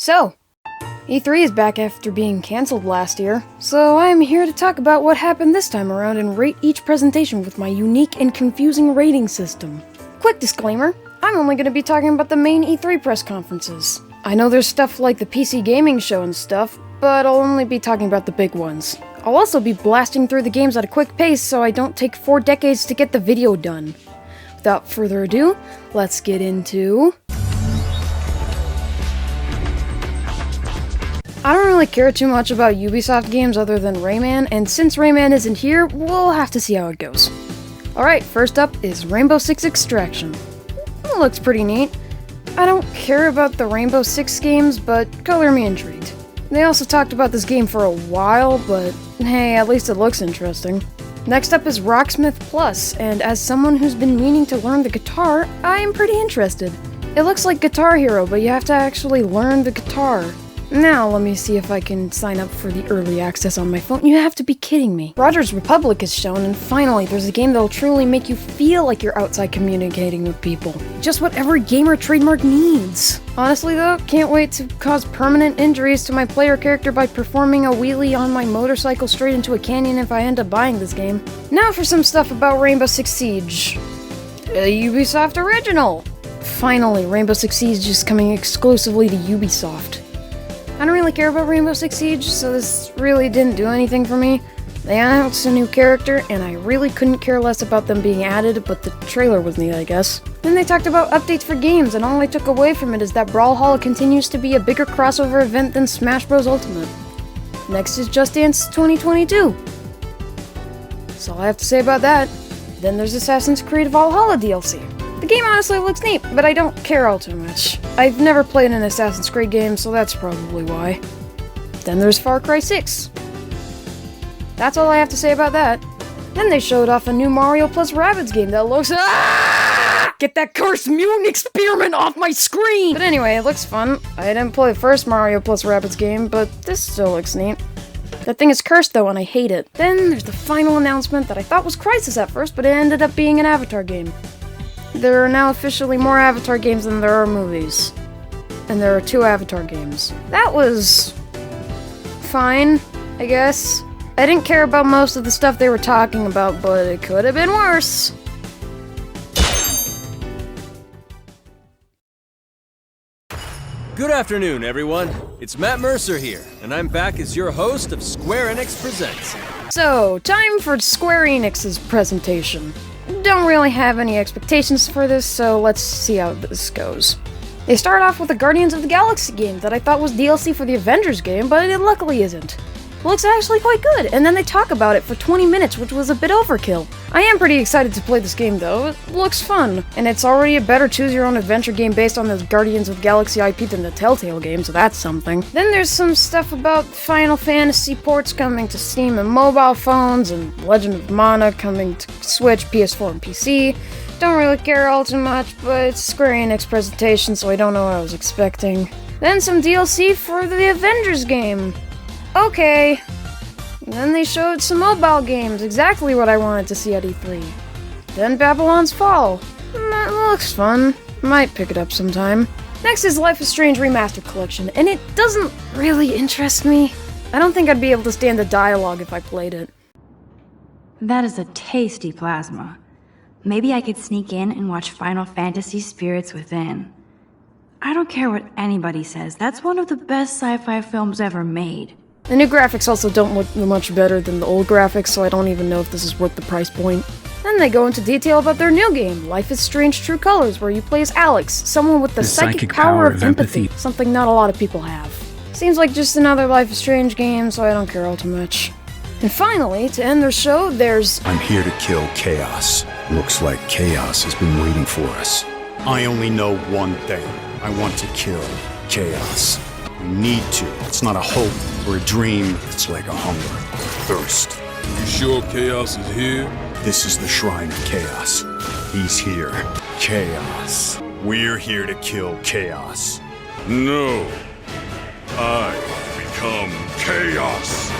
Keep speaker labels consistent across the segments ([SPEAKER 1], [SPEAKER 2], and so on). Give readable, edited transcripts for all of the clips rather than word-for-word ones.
[SPEAKER 1] So, E3 is back after being cancelled last year, so I am here to talk about what happened this time around and rate each presentation with my unique and confusing rating system. Quick disclaimer, I'm only going to be talking about the main E3 press conferences. I know there's stuff like the PC gaming show and stuff, but I'll only be talking about the big ones. I'll also be blasting through the games at a quick pace so I don't take 4 decades to get the video done. Without further ado, let's get into... I don't really care too much about Ubisoft games other than Rayman, and since Rayman isn't here, we'll have to see how it goes. Alright, first up is Rainbow Six Extraction. It looks pretty neat. I don't care about the Rainbow Six games, but color me intrigued. They also talked about this game for a while, but hey, at least it looks interesting. Next up is Rocksmith Plus, and as someone who's been meaning to learn the guitar, I am pretty interested. It looks like Guitar Hero, but you have to actually learn the guitar. Now, let me see if I can sign up for the early access on my phone. You have to be kidding me. Roger's Republic is shown, and finally, there's a game that'll truly make you feel like you're outside communicating with people. Just what every gamer trademark needs. Honestly though, can't wait to cause permanent injuries to my player character by performing a wheelie on my motorcycle straight into a canyon if I end up buying this game. Now for some stuff about Rainbow Six Siege. A Ubisoft original! Finally, Rainbow Six Siege is coming exclusively to Ubisoft. I don't really care about Rainbow Six Siege, so this really didn't do anything for me. They announced a new character, and I really couldn't care less about them being added, but the trailer was neat, I guess. Then they talked about updates for games, and all I took away from it is that Brawlhalla continues to be a bigger crossover event than Smash Bros. Ultimate. Next is Just Dance 2022. That's all I have to say about that. Then there's Assassin's Creed Valhalla DLC. The game honestly looks neat, but I don't care all too much. I've never played an Assassin's Creed game, so that's probably why. Then there's Far Cry 6. That's all I have to say about that. Then they showed off a new Mario plus Rabbids game that looks... Get that cursed mutant experiment off my screen! But anyway, it looks fun. I didn't play the first Mario plus Rabbids game, but this still looks neat. That thing is cursed though, and I hate it. Then there's the final announcement that I thought was Crysis at first, but it ended up being an Avatar game. There are now officially more Avatar games than there are movies. And there are 2 Avatar games. That was... fine, I guess. I didn't care about most of the stuff they were talking about, but it could have been worse.
[SPEAKER 2] Good afternoon, everyone. It's Matt Mercer here, and I'm back as your host of Square Enix Presents.
[SPEAKER 1] So, time for Square Enix's presentation. Don't really have any expectations for this, so let's see how this goes. They start off with a Guardians of the Galaxy game that I thought was DLC for the Avengers game, but it luckily isn't. It looks actually quite good, and then they talk about it for 20 minutes, which was a bit overkill. I am pretty excited to play this game though, it looks fun, and it's already a better choose-your-own-adventure game based on the Guardians of the Galaxy IP than the Telltale game, so that's something. Then there's some stuff about Final Fantasy ports coming to Steam and mobile phones, and Legend of Mana coming to Switch, PS4, and PC. Don't really care all too much, but it's a Square Enix presentation, so I don't know what I was expecting. Then some DLC for the Avengers game. Okay. And then they showed some mobile games, exactly what I wanted to see at E3. Then Babylon's Fall. That looks fun. Might pick it up sometime. Next is Life is Strange Remastered Collection, and it doesn't really interest me. I don't think I'd be able to stand the dialogue if I played it.
[SPEAKER 3] That is a tasty plasma. Maybe I could sneak in and watch Final Fantasy Spirits Within. I don't care what anybody says, that's one of the best sci-fi films ever made.
[SPEAKER 1] The new graphics also don't look much better than the old graphics, so I don't even know if this is worth the price point. Then they go into detail about their new game, Life is Strange True Colors, where you play as Alex, someone with the psychic power of empathy, something not a lot of people have. Seems like just another Life is Strange game, so I don't care all too much. And finally, to end their show, there's...
[SPEAKER 4] I'm here to kill chaos. Looks like chaos has been waiting for us. I only know one thing. I want to kill chaos. We need to. It's not a hope or a dream. It's like a hunger, a thirst.
[SPEAKER 5] You sure chaos is here?
[SPEAKER 4] This is the Shrine of Chaos. He's here. Chaos. We're here to kill chaos.
[SPEAKER 5] No. I become chaos.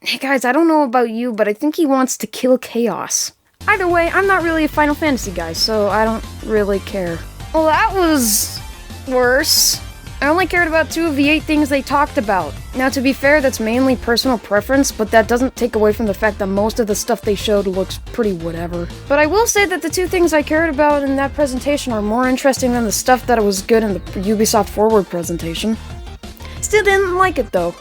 [SPEAKER 1] Hey guys, I don't know about you, but I think he wants to kill chaos. Either way, I'm not really a Final Fantasy guy, so I don't really care. Well, that was... worse. I only cared about 2 of the 8 things they talked about. Now, to be fair, that's mainly personal preference, but that doesn't take away from the fact that most of the stuff they showed looks pretty whatever. But I will say that the 2 things I cared about in that presentation are more interesting than the stuff that was good in the Ubisoft Forward presentation. Still didn't like it, though.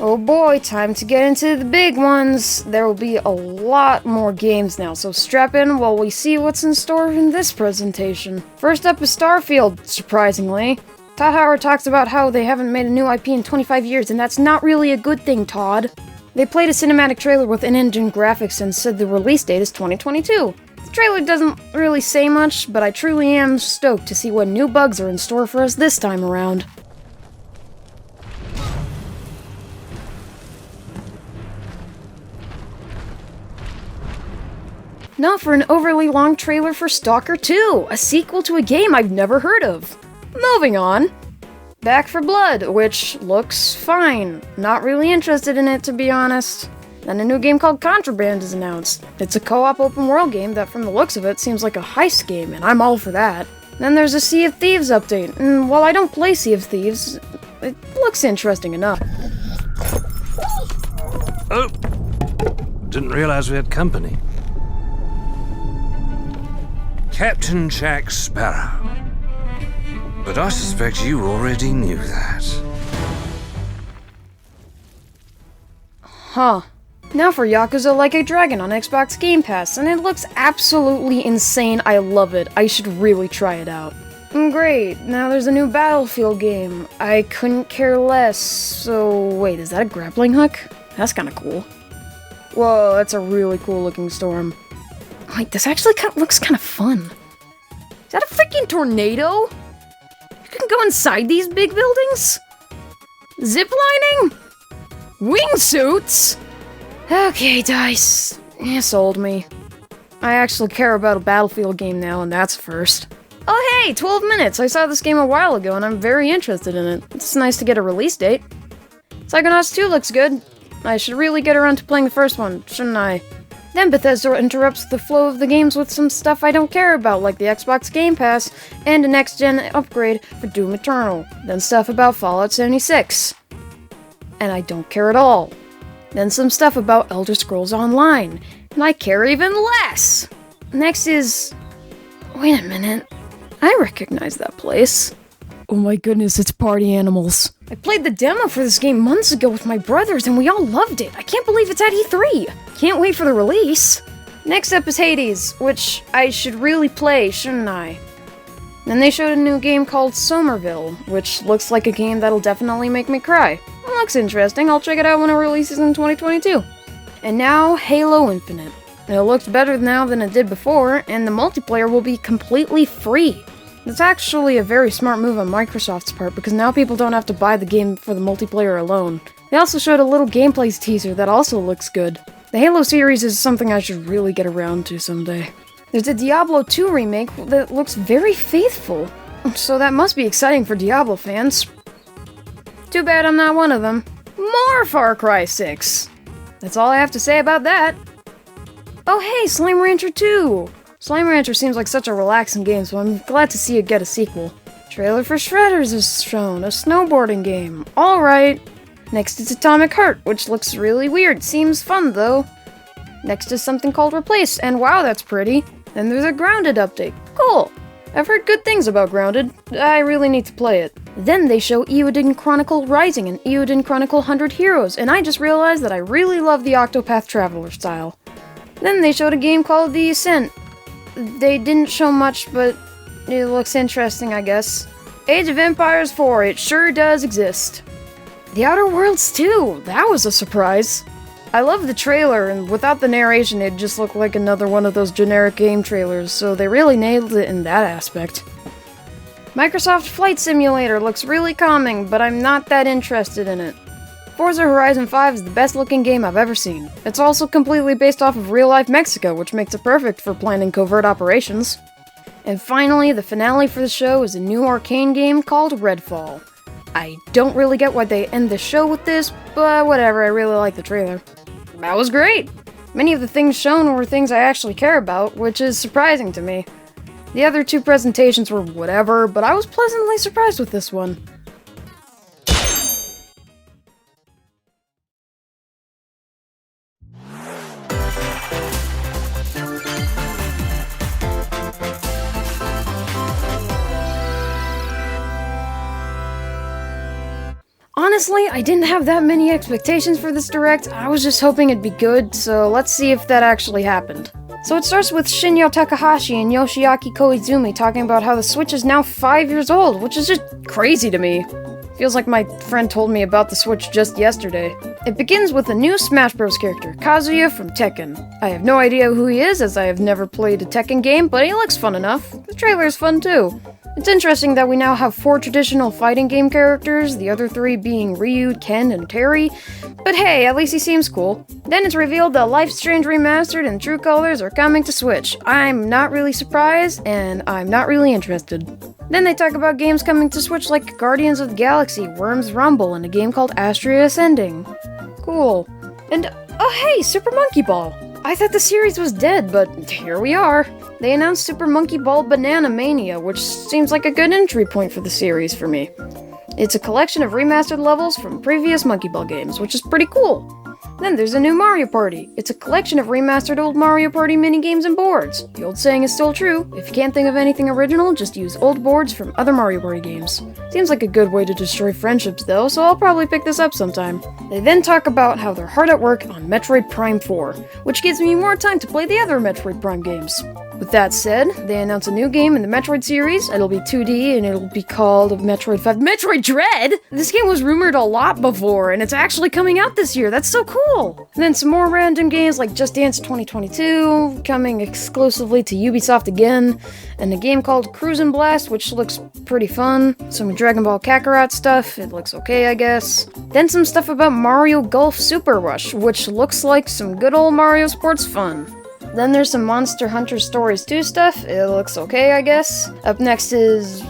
[SPEAKER 1] Oh boy, time to get into the big ones. There will be a lot more games now, so strap in while we see what's in store in this presentation. First up is Starfield, surprisingly. Todd Howard talks about how they haven't made a new IP in 25 years, and that's not really a good thing, Todd. They played a cinematic trailer with in-engine graphics and said the release date is 2022. The trailer doesn't really say much, but I truly am stoked to see what new bugs are in store for us this time around. Now for an overly long trailer for Stalker 2, a sequel to a game I've never heard of. Moving on. Back for Blood, which looks fine. Not really interested in it, to be honest. Then a new game called Contraband is announced. It's a co-op open world game that from the looks of it seems like a heist game, and I'm all for that. Then there's a Sea of Thieves update, and while I don't play Sea of Thieves, it looks interesting enough.
[SPEAKER 6] Oh! Didn't realize we had company. Captain Jack Sparrow. But I suspect you already knew that.
[SPEAKER 1] Huh. Now for Yakuza Like a Dragon on Xbox Game Pass, and it looks absolutely insane. I love it. I should really try it out. Great, now there's a new Battlefield game. I couldn't care less. So wait, is that a grappling hook? That's kinda cool. Whoa, that's a really cool looking storm. Wait, this actually looks kind of fun. Is that a freaking tornado? You can go inside these big buildings? Ziplining? Wingsuits? Okay, DICE. You sold me. I actually care about a Battlefield game now, and that's first. Oh hey, 12 minutes! I saw this game a while ago, and I'm very interested in it. It's nice to get a release date. Psychonauts 2 looks good. I should really get around to playing the first one, shouldn't I? Then Bethesda interrupts the flow of the games with some stuff I don't care about, like the Xbox Game Pass, and a next-gen upgrade for Doom Eternal. Then stuff about Fallout 76. And I don't care at all. Then some stuff about Elder Scrolls Online, and I care even less! Next is... wait a minute. I recognize that place. Oh my goodness, it's Party Animals. I played the demo for this game months ago with my brothers, and we all loved it. I can't believe it's at E3. Can't wait for the release. Next up is Hades, which I should really play, shouldn't I? Then they showed a new game called Somerville, which looks like a game that'll definitely make me cry. It looks interesting, I'll check it out when it releases in 2022. And now, Halo Infinite. It looks better now than it did before, and the multiplayer will be completely free. It's actually a very smart move on Microsoft's part, because now people don't have to buy the game for the multiplayer alone. They also showed a little gameplay teaser that also looks good. The Halo series is something I should really get around to someday. There's a Diablo 2 remake that looks very faithful, so that must be exciting for Diablo fans. Too bad I'm not one of them. More Far Cry 6! That's all I have to say about that. Oh hey, Slime Rancher 2! Slime Rancher seems like such a relaxing game, so I'm glad to see it get a sequel. Trailer for Shredders is shown, a snowboarding game. Alright. Next is Atomic Heart, which looks really weird. Seems fun, though. Next is something called Replace, and wow, that's pretty. Then there's a Grounded update. Cool. I've heard good things about Grounded. I really need to play it. Then they show Eiyuden Chronicle Rising and Eiyuden Chronicle 100 Heroes, and I just realized that I really love the Octopath Traveler style. Then they showed a game called The Ascent. They didn't show much, but it looks interesting, I guess. Age of Empires 4, it sure does exist. The Outer Worlds 2, that was a surprise. I love the trailer, and without the narration, it just looked like another one of those generic game trailers, so they really nailed it in that aspect. Microsoft Flight Simulator looks really calming, but I'm not that interested in it. Forza Horizon 5 is the best looking game I've ever seen. It's also completely based off of real-life Mexico, which makes it perfect for planning covert operations. And finally, the finale for the show is a new arcane game called Redfall. I don't really get why they end the show with this, but whatever, I really like the trailer. That was great! Many of the things shown were things I actually care about, which is surprising to me. The other two presentations were whatever, but I was pleasantly surprised with this one. Honestly, I didn't have that many expectations for this Direct. I was just hoping it'd be good, so let's see if that actually happened. So it starts with Shinya Takahashi and Yoshiaki Koizumi talking about how the Switch is now 5 years old, which is just crazy to me. Feels like my friend told me about the Switch just yesterday. It begins with a new Smash Bros. Character, Kazuya from Tekken. I have no idea who he is, as I have never played a Tekken game, but he looks fun enough. The trailer is fun too. It's interesting that we now have 4 traditional fighting game characters, the other 3 being Ryu, Ken, and Terry. But hey, at least he seems cool. Then it's revealed that Life is Strange Remastered and True Colors are coming to Switch. I'm not really surprised, and I'm not really interested. Then they talk about games coming to Switch like Guardians of the Galaxy, Worms Rumble, and a game called Astria Ascending. Cool. And, oh hey, Super Monkey Ball! I thought the series was dead, but here we are. They announced Super Monkey Ball Banana Mania, which seems like a good entry point for the series for me. It's a collection of remastered levels from previous Monkey Ball games, which is pretty cool. Then there's a new Mario Party. It's a collection of remastered old Mario Party minigames and boards. The old saying is still true: if you can't think of anything original, just use old boards from other Mario Party games. Seems like a good way to destroy friendships though, so I'll probably pick this up sometime. They then talk about how they're hard at work on Metroid Prime 4, which gives me more time to play the other Metroid Prime games. With that said, they announce a new game in the Metroid series. It'll be 2D, and it'll be called Metroid 5. Metroid Dread?! This game was rumored a lot before, and it's actually coming out this year. That's so cool! And then some more random games like Just Dance 2022, coming exclusively to Ubisoft again, and a game called Cruisin' Blast, which looks pretty fun. Some Dragon Ball Kakarot stuff, it looks okay, I guess. Then some stuff about Mario Golf Super Rush, which looks like some good old Mario sports fun. Then there's some Monster Hunter Stories 2 stuff. It looks okay, I guess. Up next is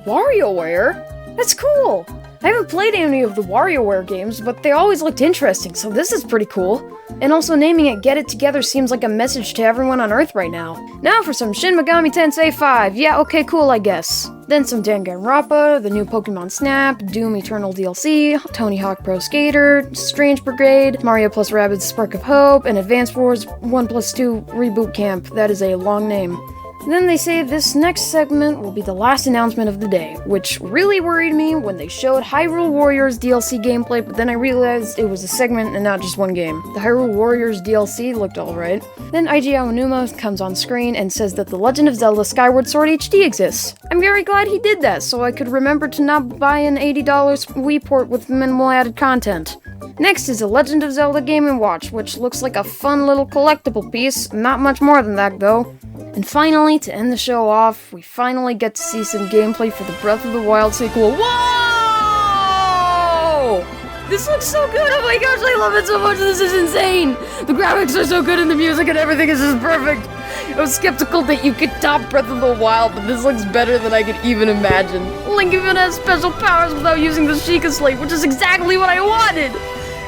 [SPEAKER 1] WarioWare? That's cool! I haven't played any of the WarioWare games, but they always looked interesting, so this is pretty cool. And also naming it Get It Together seems like a message to everyone on Earth right now. Now for some Shin Megami Tensei 5. Yeah, okay, cool, I guess. Then some Danganronpa, the new Pokemon Snap, Doom Eternal DLC, Tony Hawk Pro Skater, Strange Brigade, Mario plus Rabbids Spark of Hope, and Advance Wars 1+2 Reboot Camp. That is a long name. Then they say this next segment will be the last announcement of the day, which really worried me when they showed Hyrule Warriors DLC gameplay, but then I realized it was a segment and not just one game. The Hyrule Warriors DLC looked alright. Then Eiji Aonuma comes on screen and says that The Legend of Zelda Skyward Sword HD exists. I'm very glad he did that, so I could remember to not buy an $80 Wii port with minimal added content. Next is a Legend of Zelda Game & Watch, which looks like a fun little collectible piece, not much more than that though. And finally, to end the show off, we finally get to see some gameplay for the Breath of the Wild sequel. Whoa! This looks so good! Oh my gosh, I love it so much! This is insane! The graphics are so good and the music and everything is just perfect! I was skeptical that you could top Breath of the Wild, but this looks better than I could even imagine. Link even has special powers without using the Sheikah Slate, which is exactly what I wanted!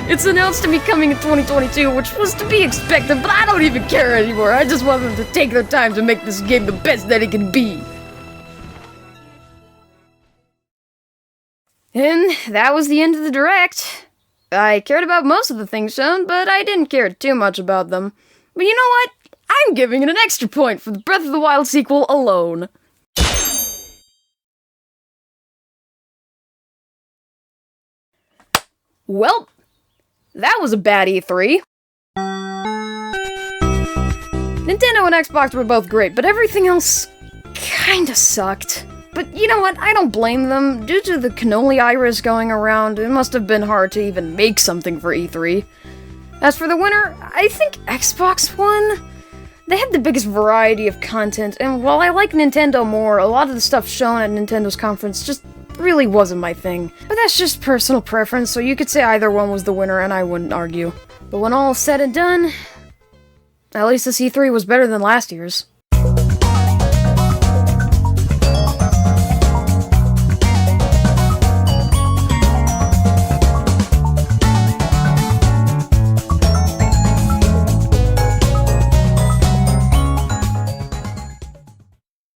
[SPEAKER 1] It's announced to be coming in 2022, which was to be expected, but I don't even care anymore. I just want them to take their time to make this game the best that it can be. And that was the end of the Direct. I cared about most of the things shown, but I didn't care too much about them. But you know what? I'm giving it an extra point for the Breath of the Wild sequel alone. Well, that was a bad E3. Nintendo and Xbox were both great, but everything else kinda sucked. But you know what? I don't blame them. Due to the cannoli iris going around, it must have been hard to even make something for E3. As for the winner, I think Xbox won. They had the biggest variety of content, and while I like Nintendo more, a lot of the stuff shown at Nintendo's conference just really wasn't my thing. But that's just personal preference, so you could say either one was the winner and I wouldn't argue. But when all is said and done, at least this E3 was better than last year's.